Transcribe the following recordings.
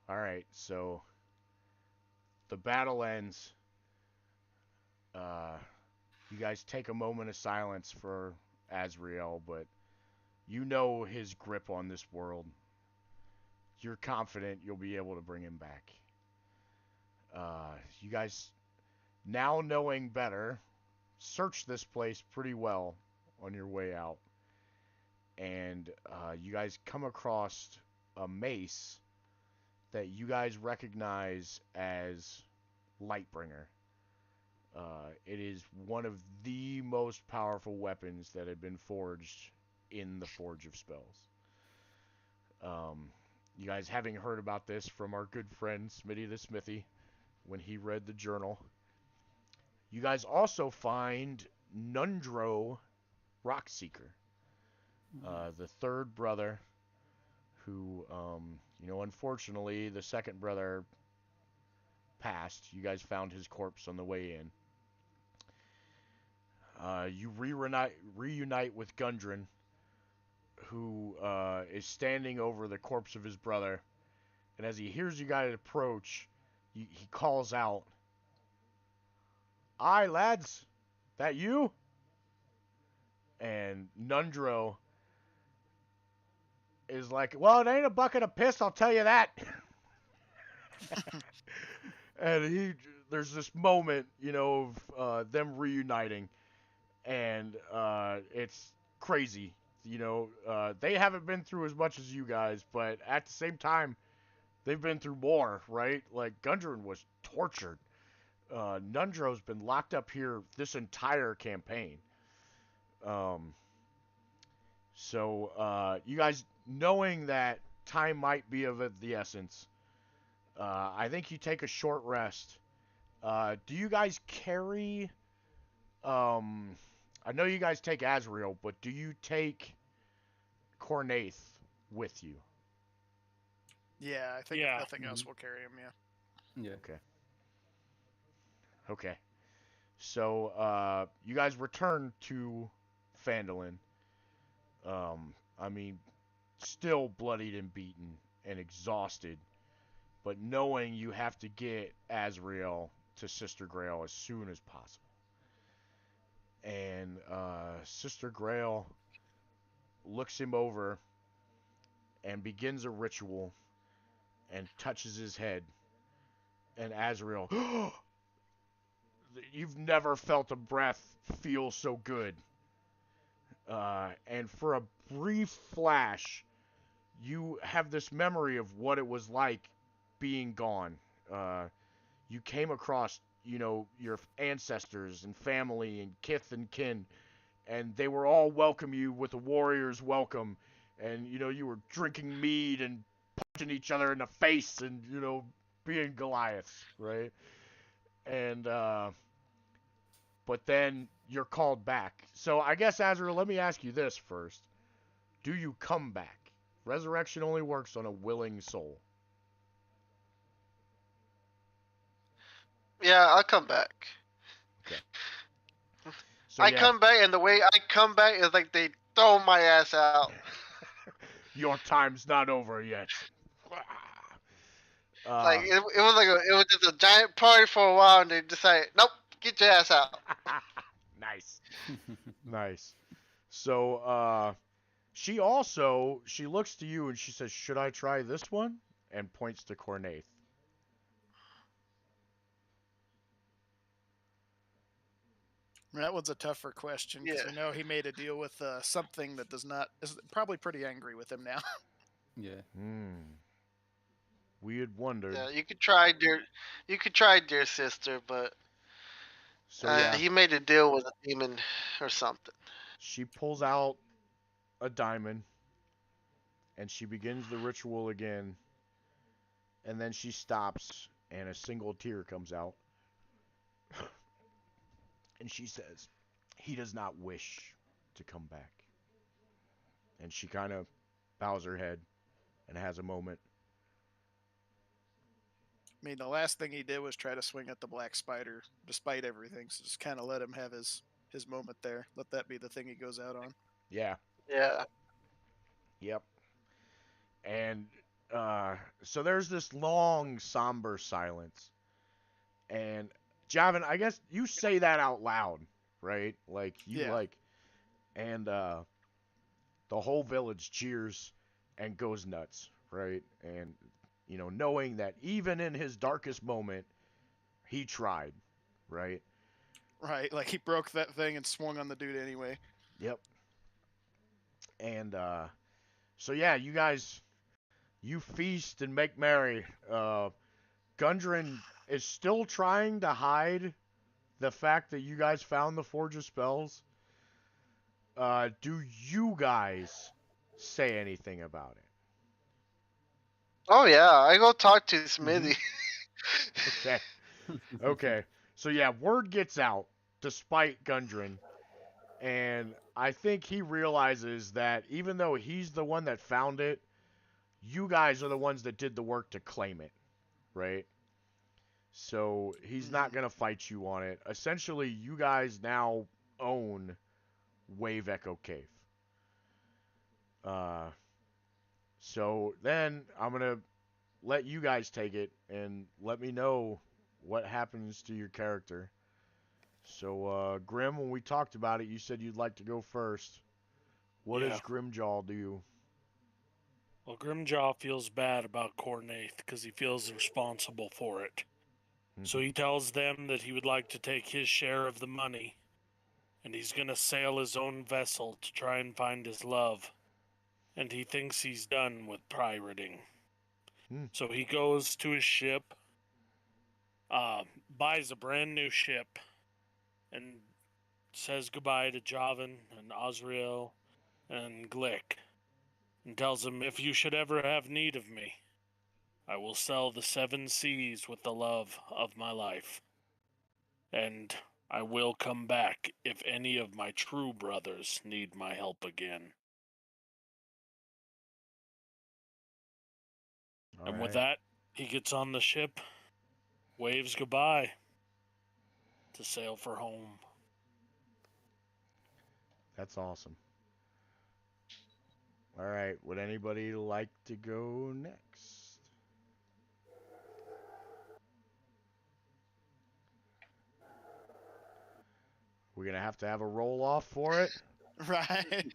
All right, so the battle ends. Uh, you guys take a moment of silence for Azrael, but you know his grip on this world. You're confident you'll be able to bring him back. You guys, now knowing better, search this place pretty well on your way out, and you guys come across a mace that you guys recognize as Lightbringer. It is one of the most powerful weapons that had been forged in the Forge of Spells. Um, you guys having heard about this from our good friend Smitty the Smithy when he read the journal. You guys also find Nundro Rockseeker, the third brother who, unfortunately, the second brother passed. You guys found his corpse on the way in. You reunite with Gundren, who is standing over the corpse of his brother. And as he hears you guys approach, he calls out, "Aye, lads, that you?" And Nundro is like, "Well, it ain't a bucket of piss, I'll tell you that." And there's this moment, of them reuniting, and it's crazy. They haven't been through as much as you guys, but at the same time, they've been through more, right? Like Gundren was tortured. Nundro's been locked up here this entire campaign. Um, so you guys knowing that time might be of the essence, I think you take a short rest. Do you guys carry? Um, I know you guys take Azrael, but do you take Cornaith with you? Yeah, I think if Yeah. nothing else, we'll carry him. Yeah. Yeah. Okay. Okay. So you guys return to Phandalin. I mean, still bloodied and beaten and exhausted, but knowing you have to get Azrael to Sister Grail as soon as possible. And Sister Grail looks him over and begins a ritual and touches his head. And Azrael, you've never felt a breath feel so good. And for a brief flash, you have this memory of what it was like being gone. You came across, your ancestors and family and kith and kin, and they were all welcome you with a warrior's welcome. And, you were drinking mead and punching each other in the face and, being Goliaths, right? And, but then you're called back. So I guess, Azrael, let me ask you this first. Do you come back? Resurrection only works on a willing soul. Yeah, I'll come back. Okay. So I yeah, come back, and the way I come back is like they throw my ass out. your time's not over yet. Like Uh, it was just a giant party for a while, and they decided, nope, get your ass out. nice, nice. So she looks to you and she says, "Should I try this one?" And points to Cornaith. That one's a tougher question because Yeah, we know he made a deal with something that does not is probably pretty angry with him now. Yeah. Hmm. We had wondered. yeah. You could try dear sister, but So yeah, he made a deal with a demon or something. she pulls out a diamond and she begins the ritual again, and then she stops and a single tear comes out. And she says, "He does not wish to come back." And she kind of bows her head and has a moment. I mean, the last thing he did was try to swing at the black spider, despite everything. So just kind of let him have his moment there. Let that be the thing he goes out on. Yeah, Yeah, yep. And So there's this long, somber silence. And Javin, I guess you say that out loud, right? Like you Yeah. and the whole village cheers and goes nuts, right? And knowing that even in his darkest moment, he tried, right? Right. Like he broke that thing and swung on the dude anyway. Yep. And so yeah, you feast and make merry. Gundren is still trying to hide the fact that you guys found the Forge of Spells. Do you guys say anything about Oh yeah, I go talk to it? Mm-hmm. Smithy. Okay. Okay. So yeah, word gets out despite Gundren, and I think he realizes that even though he's the one that found it, you guys are the ones that did the work to claim it, right? So he's not Mm-hmm. gonna fight you on it. Essentially, you guys now own Wave Echo Cave. Uh, so then I'm gonna let you guys take it and let me know what happens to your character. So, Grim, when we talked about it, you said you'd like to go first. What Yeah. does Grimjaw do? Well, Grimjaw feels bad about Cornaith because he feels responsible for it. So he tells them that he would like to take his share of the money, and he's going to sail his own vessel to try and find his love. And he thinks he's done with pirating. Hmm. So he goes to his ship, buys a brand new ship, and says goodbye to Javan and Osriel and Glick, and tells them, if you should ever have need of me, I will sell the 7 seas with the love of my life. And I will come back if any of my true brothers need my help again. All And with right. that, he gets on the ship, waves goodbye to sail for home. That's awesome. All right. Would anybody like to go next? We're going to have a roll off for it. Right.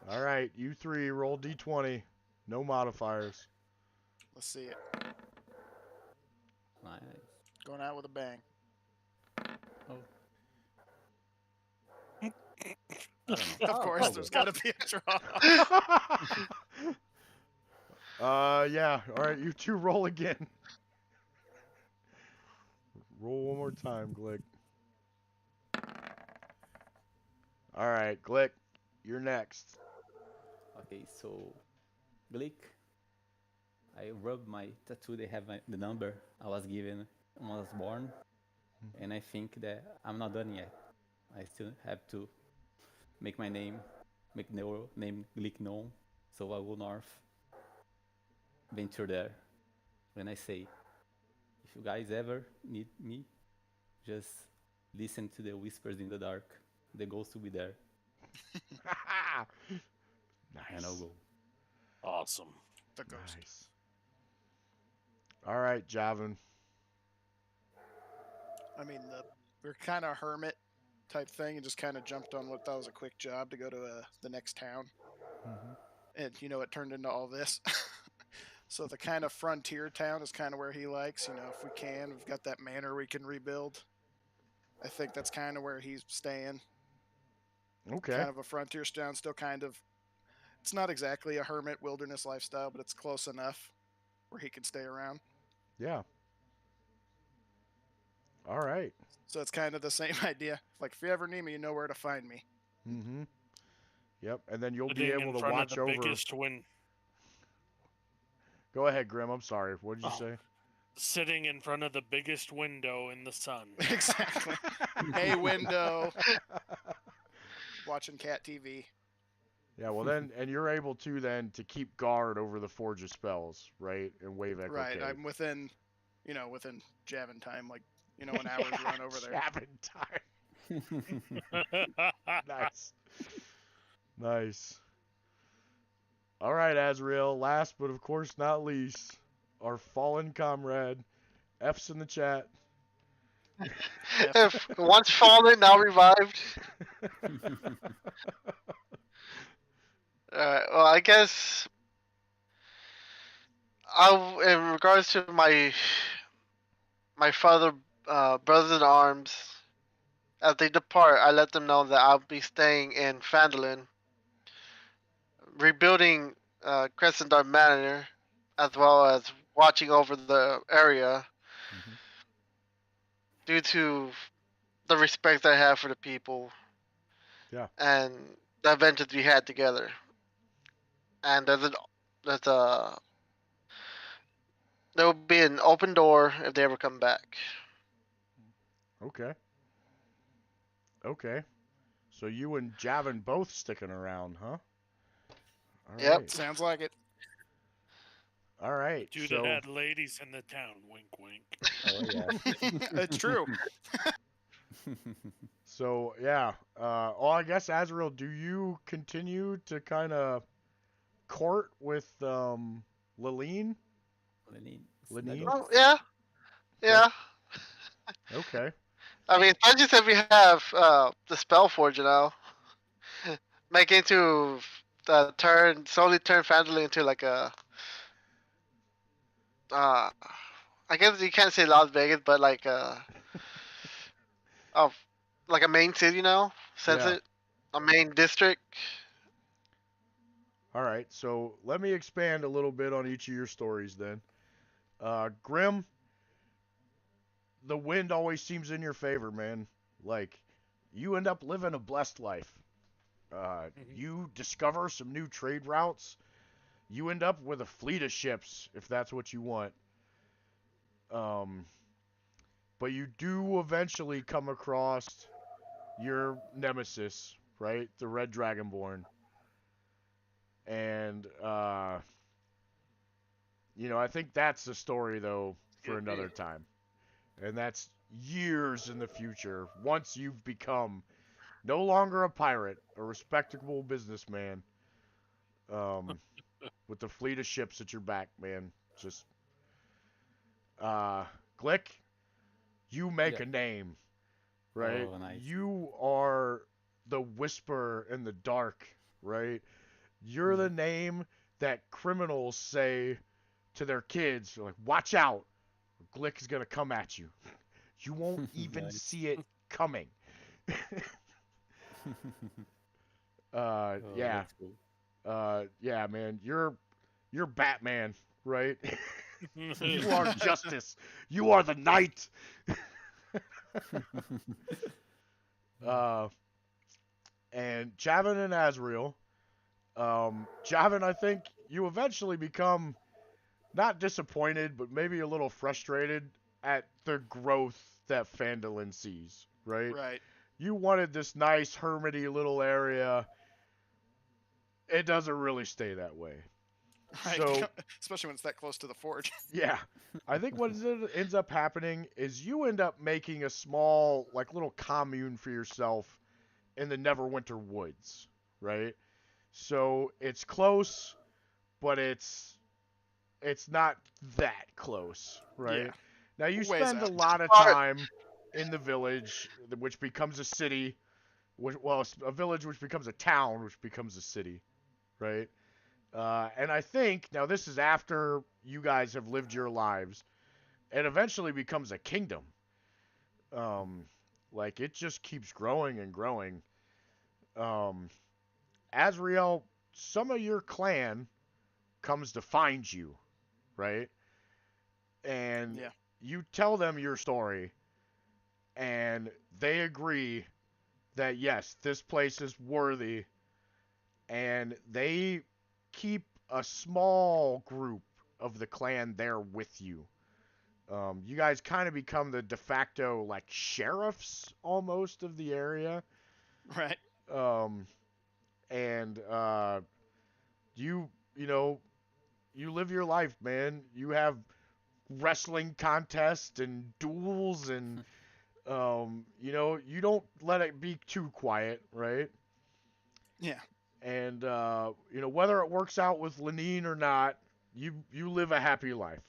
All right. You three roll d20. No modifiers. Let's see it. Nice. Going out with a bang. Oh. I don't know. Of course, I'll there's go. got to be a draw. Yeah. All right. You two roll again. Roll one more time, Glick. All right, Glick, you're next. Okay, so Glick, I rubbed my tattoo. They have the number I was given when I was born, and I think that I'm not done yet. I still have to make my name, make the name Glick known. So I will north, venture there. When I say, if you guys ever need me, just listen to the whispers in the dark. The ghost will be there, and I'll Nice. go. Awesome. The ghost. Nice. All right, Javin. I mean, we're kind of hermit type thing and just kind of jumped on what thought was a quick job to go to the next town. And, it turned into all this. So the kind of frontier town is kind of where he likes. If we can, we've got that manor we can rebuild. I think that's kind of where he's staying. Okay. Kind of a frontier town, still kind of. It's not exactly a hermit wilderness lifestyle, but it's close enough where he can stay around. Yeah. All right. So it's kind of the same idea. Like, if you ever need me, you know where to find me. Mm-hmm. Yep. And then you'll be Sitting able in to front watch of the over. biggest Go ahead, Grim. I'm sorry. What did you Oh. say? Sitting in front of the biggest window in the sun. Exactly. Hey, window. Watching cat TV. Yeah. Well, then, and you're able to keep guard over the Forge of Spells, right? And Wave Echo Right. Cave. I'm within Javin time, like, an hour's run over there. Javin time. Nice. Nice. All right, Azrael. Last but of course not least, our fallen comrade. F's in the chat. If once fallen, now revived. Well, I guess in regards to my father, brothers in arms, as they depart, I let them know that I'll be staying in Fandolin, rebuilding Crescent Dark Manor, as well as watching over the area Mhm. due to the respect I have for the people. Yeah. And the adventures we had together. And there's a there will be an open door if they ever come back. Okay. Okay. So you and Javin both sticking around, huh? All Yep. right. Sounds like it. All right. Dude So had ladies in the town. Wink, wink. Oh yeah. It's true. so yeah. Oh, I guess Azrael, do you continue to kind of court with Laline? Lenin. Lenine? Oh yeah, Okay. yeah. Okay. I mean, especially since we have the Spellforge now, making to slowly turn Fandolin into like a uh, I guess you can't say Las Vegas, but of like a main city now, since Yeah. it a main district. All right. So let me expand a little bit on each of your stories then. Grim, the wind always seems in your favor, man. Like, you end up living a blessed life. Mhm. You discover some new trade routes. You end up with a fleet of ships, if that's what you want. Um, but you do eventually come across your nemesis, right? The Red Dragonborn. And, I think that's the story, though, for another time. And that's years in the future, once you've become no longer a pirate, a respectable businessman, um, with the fleet of ships at your back, man. Just, uh, Glick, you make Yeah. a name, right? Oh, nice. You are the whisper in the dark, right? You're Mm. the name that criminals say to their kids. They're like, watch out, Glick is gonna come at you. You won't even Nice. see it coming. Oh, Yeah. that's cool. Yeah, man. You're Batman, right? You are justice. You are the knight. uh, and Javin and Azrael. Javin, I think you eventually become not disappointed, but maybe a little frustrated at the growth that Fandolin sees, right? Right. You wanted this nice, hermity little area. It doesn't really stay that way. Right. So, Especially when it's that close to the forge. yeah. I think what ends up happening is you end up making a small, like, little commune for yourself in the Neverwinter Woods, right? So it's close, but it's not that close, Yeah. right? Now you Ways spend a out. lot of Part time in the village, which becomes a city, well, a village which becomes a town, which becomes a city, right? And I think now this is after you guys have lived your lives. It eventually becomes a kingdom. Um, like it just keeps growing and growing. Um, Azrael, some of your clan comes to find you, right? And Yeah. you tell them your story, and they agree that yes, this place is worthy, and they keep a small group of the clan there with you. You guys kind of become the de facto like sheriffs almost of the area, Right. um, and you know you live your life, man. You have wrestling contests and duels, and you don't let it be too quiet, right? Yeah. And you know, whether it works out with Lenine or not, you live a happy life.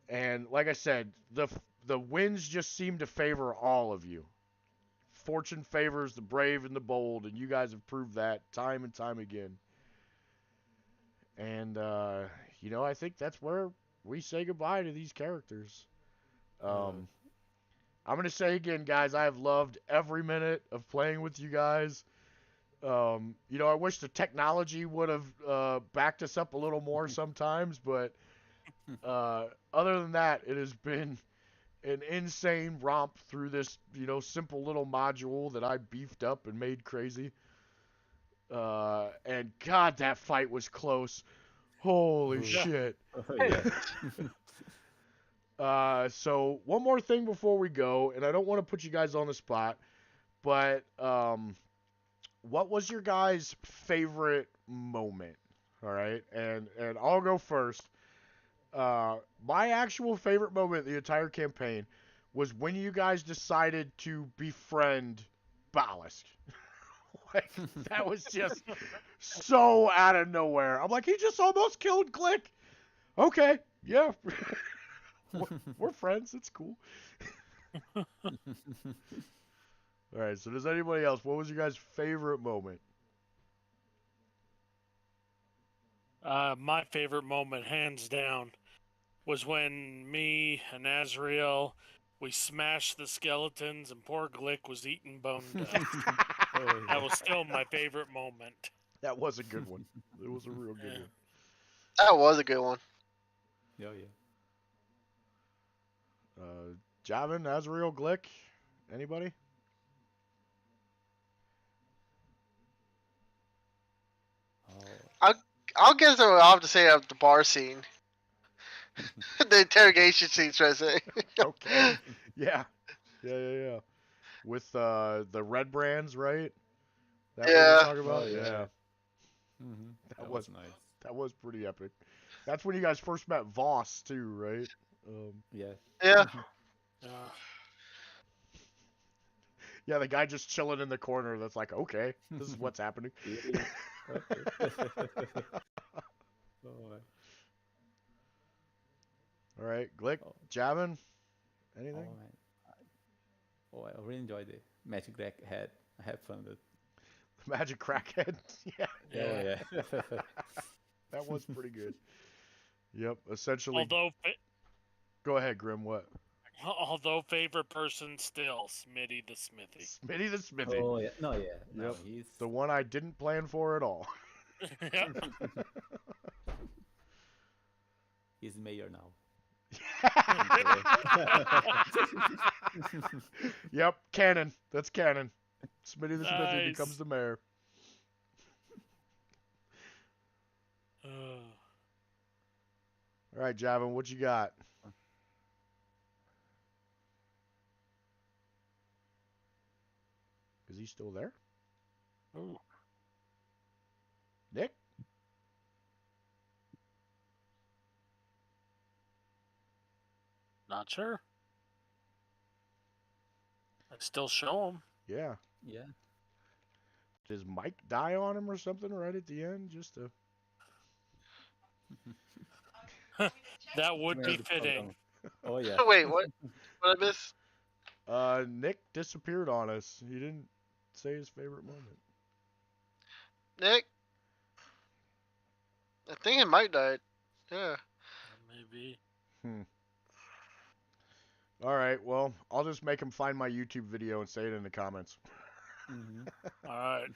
And like I said, the winds just seem to favor all of you. Fortune favors the brave and the bold, and you guys have proved that time and time again. And you know, I think that's where we say goodbye to these characters. Um, I'm gonna say again, guys, I have loved every minute of playing with you guys. You know, I wish the technology would have backed us up a little more sometimes, but other than that, it has been an insane romp through this, you know, simple little module that I beefed up and made crazy. And God, that fight was close. Holy shit. Yeah. So one more thing before we go, and I don't want to put you guys on the spot, but what was your guys' favorite moment? All right, and I'll go first. My actual favorite moment in the entire campaign was when you guys decided to befriend Ballast. Like, that was just so out of nowhere. I'm like, he just almost killed Glick. Okay, yeah. We're friends. It's cool. All right, so does anybody else? What was your guys' favorite moment? My favorite moment, hands down, was when me and Azrael, we smashed the skeletons and poor Glick was eaten bone dust. That was still my favorite moment. That was a good one. It was a real good one. That was a good one. Yeah. Javin, Azrael, Glick, anybody? I'll guess I'll have to say of the bar scene. The interrogation scene, should I say. Okay. Yeah. With the red brands, right? That what Yeah. you're talking about? Oh, yeah. Yeah. Mm-hmm. That was was- nice. That was pretty epic. That's when you guys first met Voss too, right? Yeah. Yeah. Yeah, the guy just chilling in the corner that's like, okay, this is what's happening. All right, Glick, Oh. Javin, Oh, anything? man. I really enjoyed the Magic Deck had. I had fun with it. Magic Crackhead. Yeah, Yeah. that was pretty good. Yep, essentially. Go ahead, Grim. What? Although favorite person still, Smitty the Smithy. Smitty the Smithy. Oh, yeah. No, yeah. No, Yep. he's... The one I didn't plan for at all. He's mayor now. Yep, canon. That's canon. Smitty the Smithy Nice. becomes the mayor. All right, Javin, what you got? Is he still there? Ooh. Nick? Not sure. I still show him. Yeah. Yeah. Does Mike die on him or something right at the end? Just to... That would be Maybe fitting. Oh, yeah. Wait, what? What I miss? Nick disappeared on us. He didn't say his favorite moment. Nick? I think it might died. Yeah. Maybe. All right, well, I'll just make him find my YouTube video and say it in the comments. Mm-hmm. All right.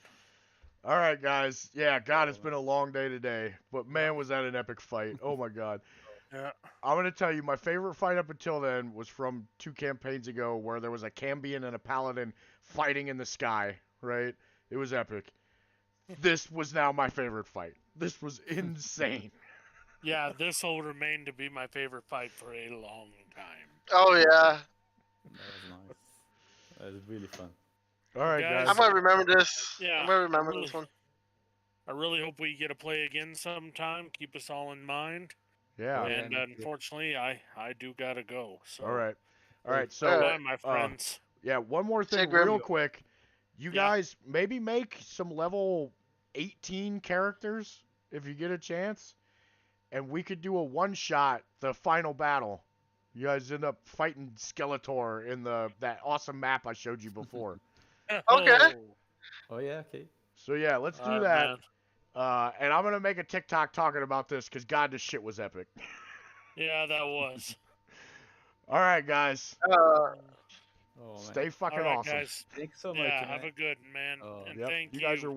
All right, guys. Yeah, God, it's been a long day today, but man, was that an epic fight. Oh my God. Yeah. I'm going to tell you, my favorite fight up until then was from 2 campaigns ago where there was a Cambion and a Paladin fighting in the sky, right? It was epic. This was now my favorite fight. This was insane. Yeah, this will remain to be my favorite fight for a long time. Oh yeah. That was nice. That was really fun. All right, Guys, guys. I might remember this. Yeah, I might remember really. this one. I really hope we get to play again sometime. Keep us all in mind. Yeah. And Yeah. unfortunately, I do gotta go. So All right. All right. So, All bye, right. my friends. yeah, one more Say thing Grim. real quick. You Yeah. guys maybe make some level 18 characters if you get a chance, and we could do a one-shot, the final battle. You guys end up fighting Skeletor in that awesome map I showed you before. Okay. Oh yeah, okay. So yeah, let's do that. And I'm gonna make a TikTok talking about this because God, this shit was epic. Yeah, that was. All right, guys, Uh, Oh man. stay fucking All right, awesome. guys. Thanks so much, Yeah, man. have a good man, Oh. and Yep, thank you guys are